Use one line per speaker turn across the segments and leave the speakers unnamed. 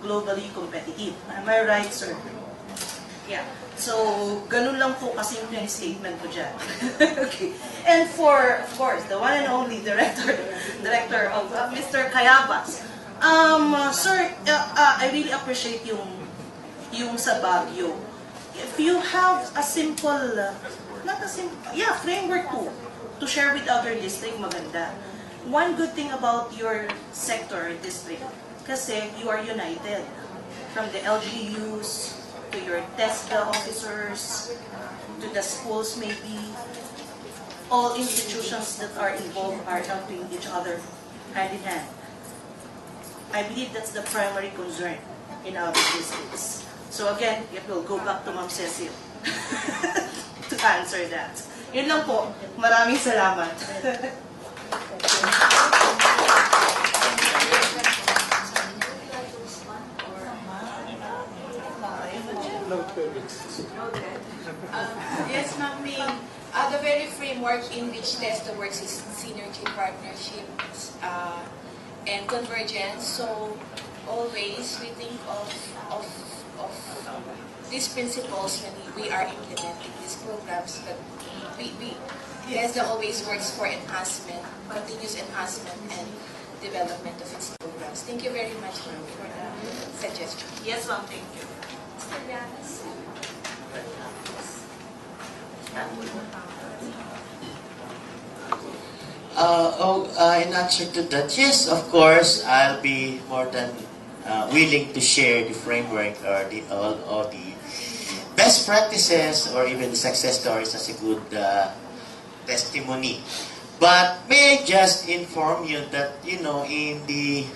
globally competitive. Am I right, sir? Yeah. So, ganun lang po kasimple yung statement ko dyan. Okay. And of course, the one and only director of Mr. Cayabas. Sir, I really appreciate yung sa Baguio. If you have a simple, framework to share with other district, maganda. One good thing about your sector, district, kasi you are united. From the LGUs, to your TESDA officers, to the schools maybe, all institutions that are involved are helping each other hand in hand. I believe that's the primary concern in our districts. So again, it will go back to Ma'am Cecil to answer that. Yun lang po. Maraming salamat.
Okay. Yes, Ma'am Ming. The very framework in which TESDA works is synergy, partnerships, and convergence. So always we think of these principles when we are implementing these programs. But TESDA always works for enhancement, continuous enhancement and development of its programs. Thank you very much, ma'am, for the suggestion.
Yes, ma'am. Thank you.
In answer to that, yes, of course, I'll be more than willing to share the framework or all the best practices or even the success stories as a good testimony. But may I just inform you that, in the,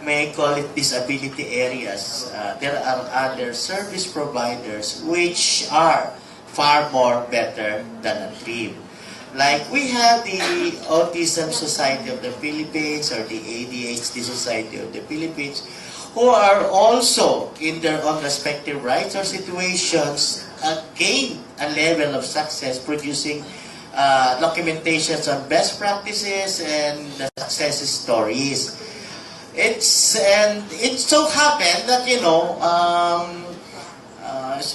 may I call it disability areas, there are other service providers which are far more better than a TRIB. Like we have the Autism Society of the Philippines or the ADHD Society of the Philippines, who are also in their own respective rights or situations gain a level of success producing documentations on best practices and the success stories. It so happened that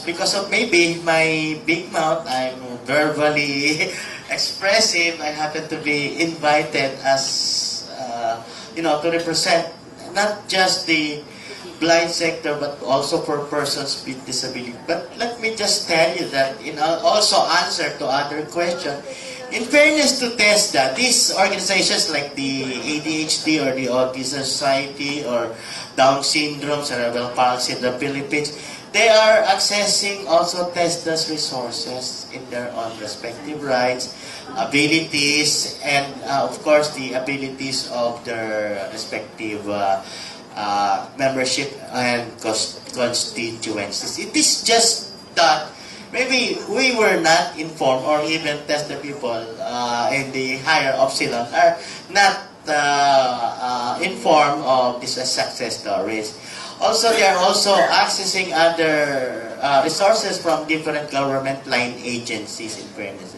because of maybe my big mouth, I'm verbally expressive. I happen to be invited as to represent not just the blind sector but also for persons with disability. But let me just tell you that also answer to other question. In fairness to TESDA, these organizations like the ADHD or the Autism Society or Down Syndrome, Cerebral Palsy in the Philippines, they are accessing also TESDA's resources in their own respective rights, abilities, and of course the abilities of their respective membership and constituencies. It is just that maybe we were not informed, or even TESDA people in the higher epsilon are not informed of these success stories. Also, they are also accessing other resources from different government line agencies, in fairness.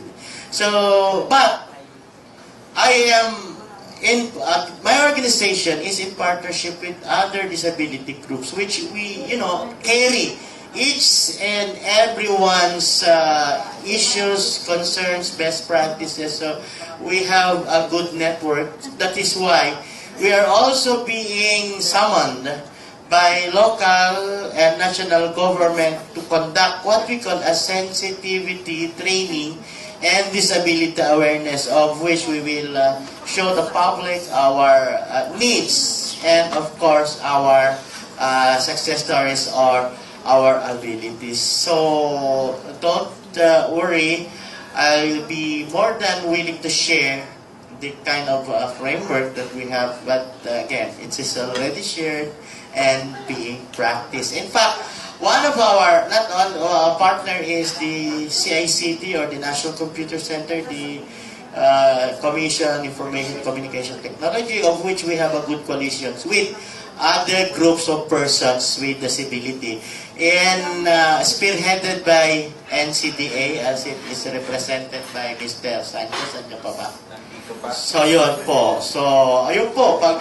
So, but I am my organization is in partnership with other disability groups, which we, carry each and everyone's issues, concerns, best practices. So we have a good network. That is why we are also being summoned by local and national government to conduct what we call a sensitivity training and disability awareness, of which we will show the public our needs and of course our success stories or our abilities. So don't worry, I'll be more than willing to share the kind of framework that we have, but again, it is already shared and being practiced. In fact, one of our partner is the CICT, or the National Computer Center, the Commission Information Communication Technology, of which we have a good coalitions with other groups of persons with disability, and spearheaded by NCDA, as it is represented by Mr. Sanchez and Kapaba. So, yun po. So, ayun po. Pag,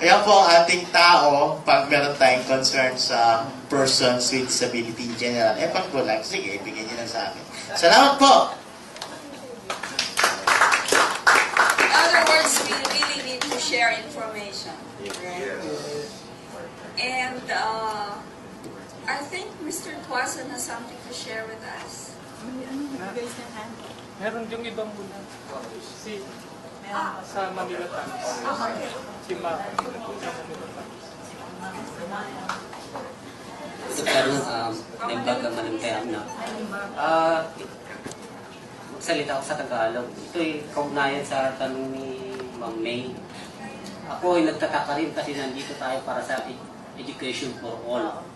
ayan po ang ating tao, pag meron tayong concern sa persons with disability in general, pag po lang, sige, ibigay niyo na sa akin. Salamat po!
In other words, we really need to share information. Right? And I think Mr. Tuason has something to share with us.
Meron yung ibang muna. Si sa Manila Times. Si Ma.
So, karon nagbaga man ang kaya na. Magsalita ako sa Tagalog. Ito'y kaugnayan sa tanong ni Ma'am May. Ako ay nagtataka rin kasi nandito tayo para sa education for all.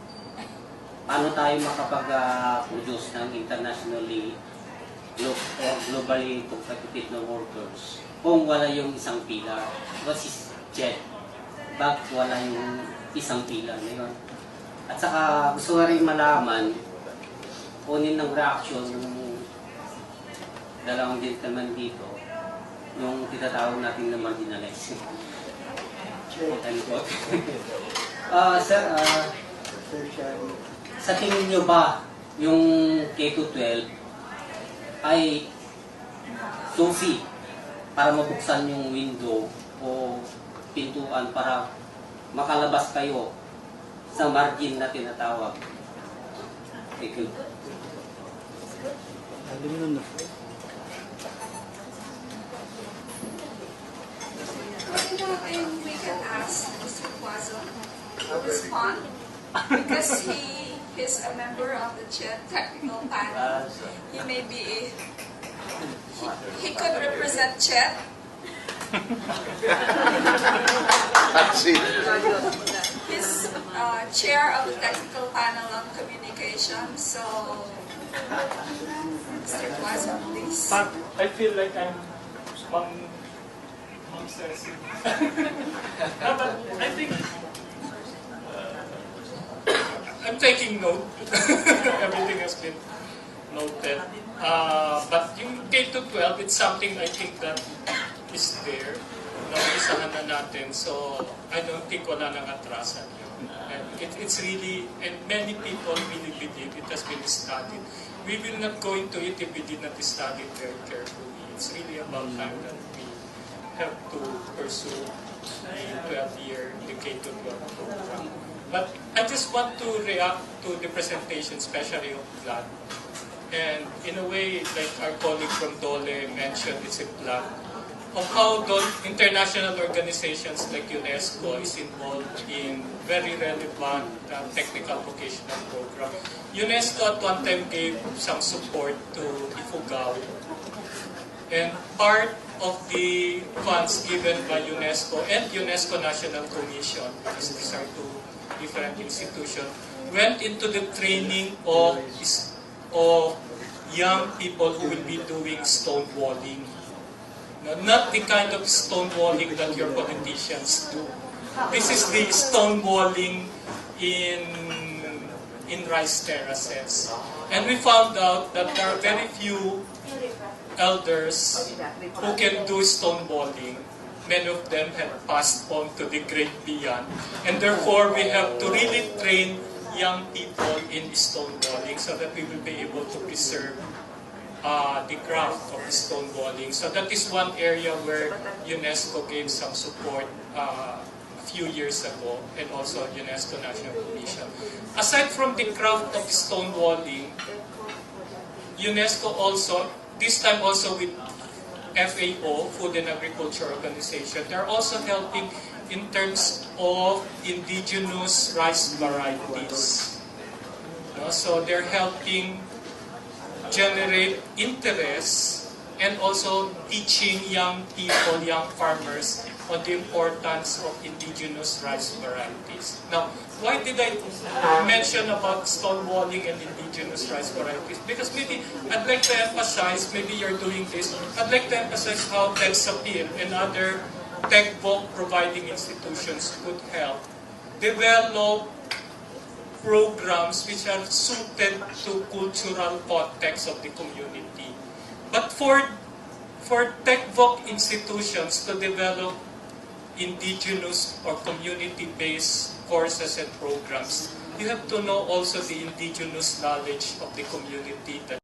Paano tayo makapag-produce ng internationally globally competitive na workers kung wala yung isang pilar? What is JET? Bakit wala yung isang pilar na yun? At saka gusto nga rin malaman kunin ng reaction ng dalawang gentleman dito yung tinatawag natin na marginalized. Sir, sa tingin nyo ba yung K-12 ay susi para mabuksan yung window o pintuan para makalabas kayo sa margin na tinatawag? Thank you.
We can ask Mr. Tuason to respond because he is a member of the technical panel. He may be, he could represent CHET. He's chair of the technical panel on communication. So, Mr. Tuason, please.
I feel like I'm obsessive. No, but I think I'm taking note. Everything has been noted. But yung K-12, it's something I think that is there. Naulisahan na natin. So, I don't think wala nang atrasan yun. And it's really, and many people really believe it has been studied. We will not go into it if we did not study it very carefully. It's really about time that we have to pursue the 12-year, the K-12 program. But I just want to react to the presentation, especially of Vlad. And in a way, like our colleague from Dole mentioned, it's a plot of how international organizations like UNESCO is involved in very relevant technical vocational program. UNESCO at one time gave some support to Ifugao. And part of the funds given by UNESCO and UNESCO National Commission, because these are two different institutions, went into the training of young people who will be doing stonewalling. Not the kind of stonewalling that your politicians do. This is the stonewalling in rice terraces. And we found out that there are very few elders who can do stonewalling. Many of them have passed on to the great beyond. And therefore, we have to really train young people in stonewalling so that we will be able to preserve the craft of stonewalling. So that is one area where UNESCO gave some support a few years ago, and also UNESCO National Commission. Aside from the craft of stonewalling, UNESCO also, this time also with FAO, Food and Agriculture Organization, they're also helping in terms of indigenous rice varieties. So they're helping generate interest and also teaching young people, young farmers, on the importance of indigenous rice varieties. Now, why did I mention about stonewalling and indigenous rice varieties? Because maybe I'd like to emphasize, maybe you're doing this, I'd like to emphasize how TechSapir and other tech book providing institutions could help develop programs which are suited to cultural context of the community. But for for TechVoc institutions to develop indigenous or community-based courses and programs, you have to know also the indigenous knowledge of the community that